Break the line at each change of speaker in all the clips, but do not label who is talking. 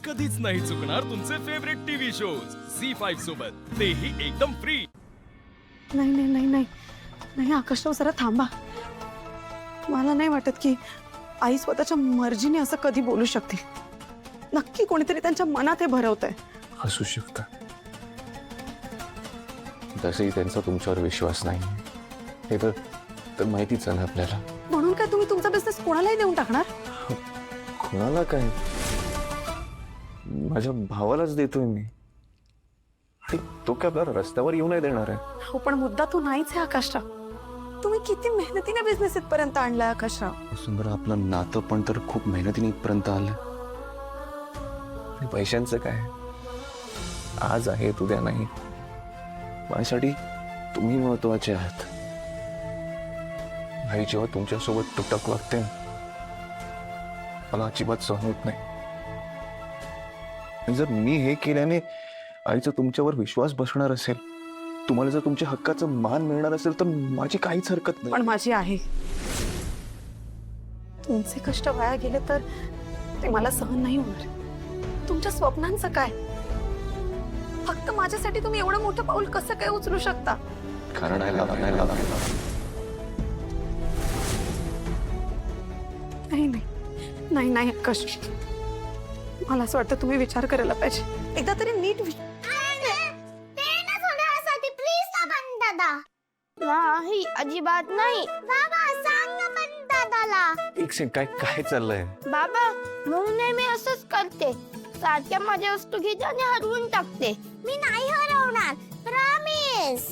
कधीच नाही चुकणार तुमचे फेवरेट टीव्ही शोज झी5 सोबत, तेही एकदम फ्री।
नाही नाही नाही नाही नाही आकाशराव, जरा थांबा। मला नाही वाटत की आई स्वतःच्या मर्जीने असं कधी बोलू शकते। नक्की कोणीतरी त्यांच्या मनात हे भरवतंय।
असू शकतं, तसंही त्यांचा तुमच्यावर विश्वास नाही हे तर माहितीच आहे ना आपल्याला।
म्हणून काय तुम्ही तुमचा बिझनेस कोणालाही देऊन टाकणार?
कोणाला काय, माझ्या भावालाच देतोय मी, आणि तो काय आपल्याला रस्त्यावर येऊ नाही देणार आहे।
हो पण मुद्दा तो नाहीच आहे आकाशराव। तुम्ही किती मेहनतीने बिझनेस इथपर्यंत आणलाय आकाशराव।
सुंदर, आपलं नातं पण तर खूप मेहनतीने इथपर्यंत आलं। आणि पैशांचं काय, आज आहे उद्या नाही। माझ्यासाठी तुम्ही महत्वाचे आहात। आई जेव्हा तुमच्यासोबत तुटक वागते मला अजिबात सहन होत नाही। आणि जर मी हे केल्याने आईचा तुमच्यावर विश्वास बसणार असेल, तुम्हाला जर तुमच्या हक्काचा मान मिळणार असेल, तर माझी काहीच हरकत नाही।
पण माझी आहे। तुमचे कष्ट वाया गेले तर ते मला सहन नाही होणार। तुमच्या स्वप्नांचं काय? फक्त माझ्यासाठी तुम्ही एवढं मोठं पाऊल कसं काय उचलू शकता?
कारण
नाही नाही नाही नाही आकाश, मला असं वाटतं तुम्ही विचार करायला पाहिजे। एकदा तरी नीट
नाही अजिबात नाही। बाबा सांग ना पण दादाला।
एक सेकंड, काय काय चाललंय?
बाबा म्हणून नेहमी असंच करते, सारख्या माझ्या वस्तू घेते आणि हरवून टाकते। मी नाही हरवणार, प्रॉमिस।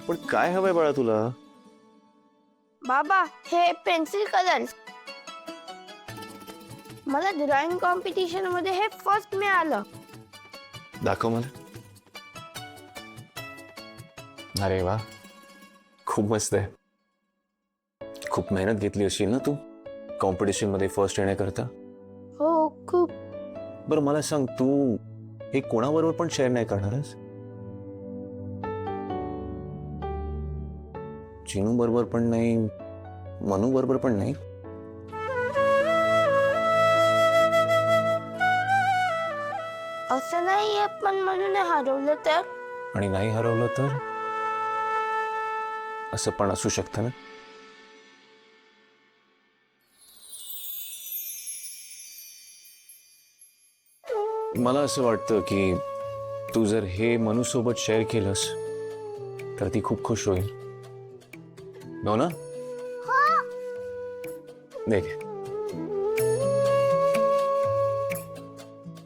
पण काय हवंय बाळा तुला?
बाबा हे पेन्सिल कलर, मला ड्रॉइंग कॉम्पिटिशन मध्ये हे फर्स्ट मिळालं।
दाखव मला। अरे वा, खूप मस्त आहे। खूप मेहनत घेतली असेल ना तू कॉम्पिटिशन मध्ये फर्स्ट येण्याकरता?
हो खूप।
बरं मला सांग, तू हे कोणाबरोबर पण शेअर नाही करणारस? चिनू बरोबर पण नाही, मनू बरोबर पण नाही?
असं नाहीये, पण म्हणून हरवलं तर?
आणि नाही हरवलं तर? असं पण असू शकतं ना। मला असं वाटतं की तू जर हे मनू सोबत शेअर केलंस तर ती खूप खुश होईल, हो ना? देख,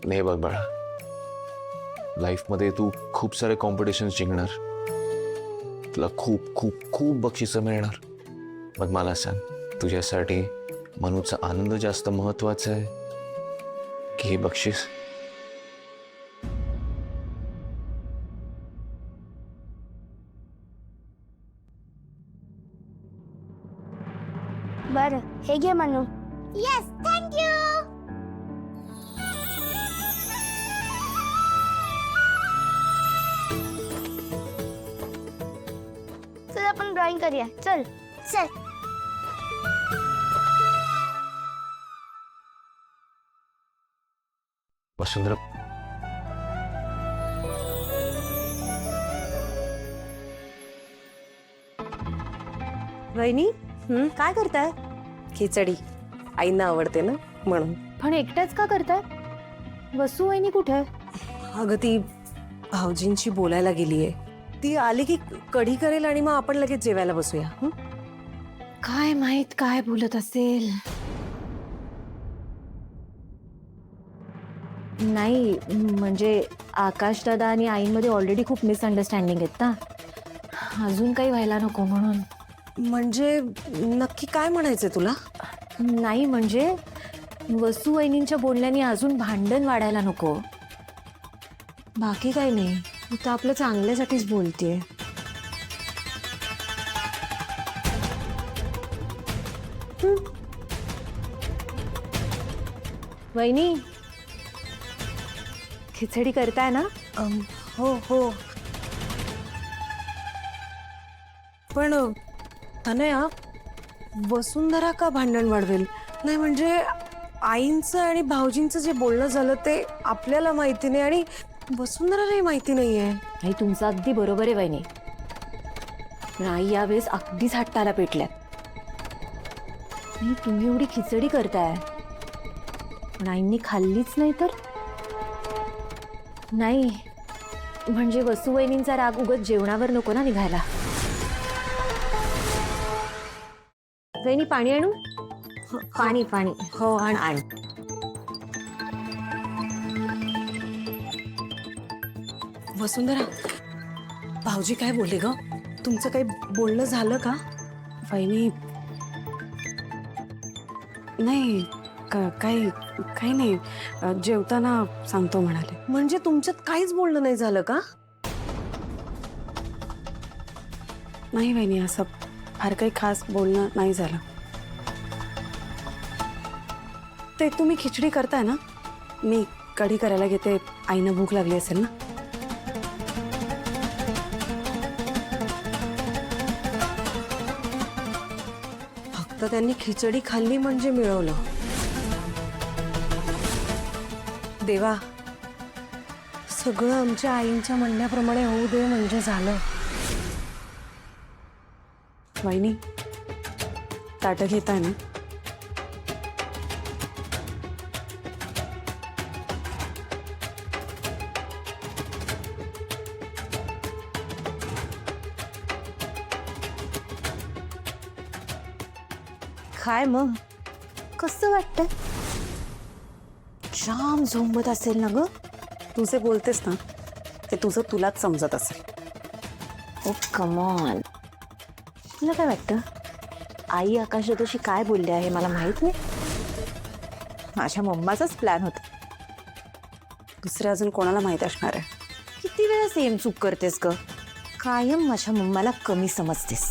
नाही बघ बाळा, लाईफ मध्ये तू खूप सारे कॉम्पिटिशन जिंकणार, तुला खूप खूप खूप बक्षिसं मिळणार। मग मला सांग, तुझ्यासाठी मनूचा आनंद जास्त महत्वाचा आहे की हे बक्षीस?
बरं हे घे मनू। Yes thank you. चल आपण ड्रॉइंग करूया, चल चल।
वसुंधरा,
वहिनी काय करताय? खिचडी आईना आवडते ना म्हणून।
पण एकटाच का करताय? वसू वहिनी कुठे?
अगं ती भाऊजींची बोलायला गेलीये। ती आली की कढी करेल आणि मग आपण लगेच जेवायला बसूया।
काय माहित काय बोलत असेल।
नाही म्हणजे आकाश दादा आणि आईमध्ये ऑलरेडी खूप मिसअंडरस्टँडिंग आहेत ना, अजून काही व्हायला नको म्हणून।
म्हणजे नक्की काय म्हणायचंय तुला?
नाही म्हणजे वसू वहिनींच्या बोलण्याने अजून भांडण वाढायला नको, बाकी काही नाही। तू तर आपल्या चांगल्यासाठीच बोलतेय। वहिनी खिचडी करताय ना?
हो हो, पण तनया वसुंधरा का भांडण वाढवेल? नाही म्हणजे आईंचं आणि भाऊजींचं जे बोलणं झालं ते आपल्याला माहिती नाही आणि वसुंधरालाही माहिती नाहीये.
आई तुमचं अगदी बरोबर आहे वहिनी. पण आई यावेळेस अगदीच हट्टाला पेटल्यात. आणि तुम्ही एवढी खिचडी करताय पण आईंनी खाल्लीच नाही तर नाही, म्हणजे वसुवहिनींचा राग उगत जेवणावर नको ना निघायला. वहिनी पाणी आणू? पाणी पाणी
हो आणि
आण.
वसुंधरा, भाऊजी काय बोलले ग? तुमचं काही बोलणं झालं का? वहिनी नाही काही नाही, जेवताना सांगतो म्हणाले. म्हणजे तुमच्यात काहीच बोलणं नाही झालं का? नाही वहिनी, असं फार काही खास बोलणं नाही झालं. ते तुम्ही खिचडी करताय ना, मी कढी करायला घेते. आईना भूक लागली असेल ना. फक्त त्यांनी खिचडी खाल्ली म्हणजे मिळवलं. देवा, सगळं आमच्या आईंच्या म्हणण्याप्रमाणे होऊ दे म्हणजे झालं. वहिनी, ताटं घेताय ना?
काय मग कसं वाटतंय? जाम झोंबत असेल ना ग?
तू जे बोलतेस ना ते तुझं तुलाच समजत असेल.
ओ कम ऑन. तुला काय वाटतं आई आकाशातशी काय बोलली आहे मला माहित नाही? माझ्या मम्माचाच प्लॅन होता.
दुसऱ्या अजून कोणाला माहित असणार आहे?
किती वेळा सेम चूक करतेस ग? कायम माझ्या मम्माला कमी समजतेस.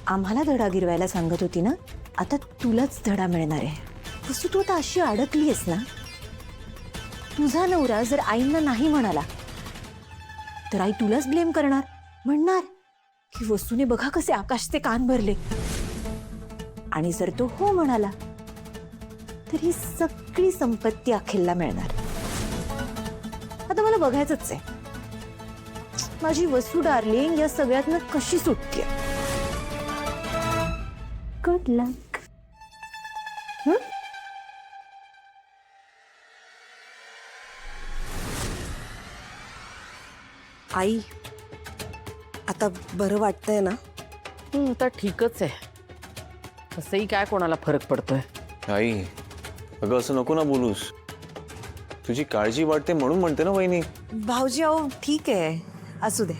आम्हाला धडा गिरवायला सांगत होती ना, आता तुलाच धडा मिळणार आहे. तसं तू आता अशी अडकलीयस ना, तुझा नवरा जर आईंना नाही म्हणाला तर आई तुलाच ब्लेम करणार. म्हणणार की वसूने बघा कसे आकाशचे कान भरले. आणि जर तो हो म्हणाला तर ही सगळी संपत्ती अखिलला मिळणार. आता मला बघायचंच आहे माझी वसू डार्लिंग या सगळ्यातनं कशी सुटते. गुड लक.
आई, आता बरं वाटतंय ना?
आता ठीकच आहे. तसंही काय कोणाला फरक पडतोय.
आई, अगं असं नको ना बोलूस. तुझी काळजी वाटते म्हणून म्हणते ना वहिनी.
भाऊजी, अहो ठीक आहे, असू दे.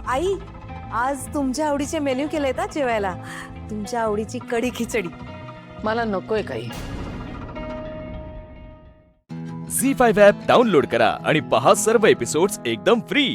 आई, आज तुमच्या आवडीचे मेन्यू केले ना जेवायला. तुमच्या आवडीची कढी खिचडी.
मला नकोय काही.
झी 5 ॲप डाउनलोड करा आणि पहा सर्व एपिसोड्स एकदम फ्री.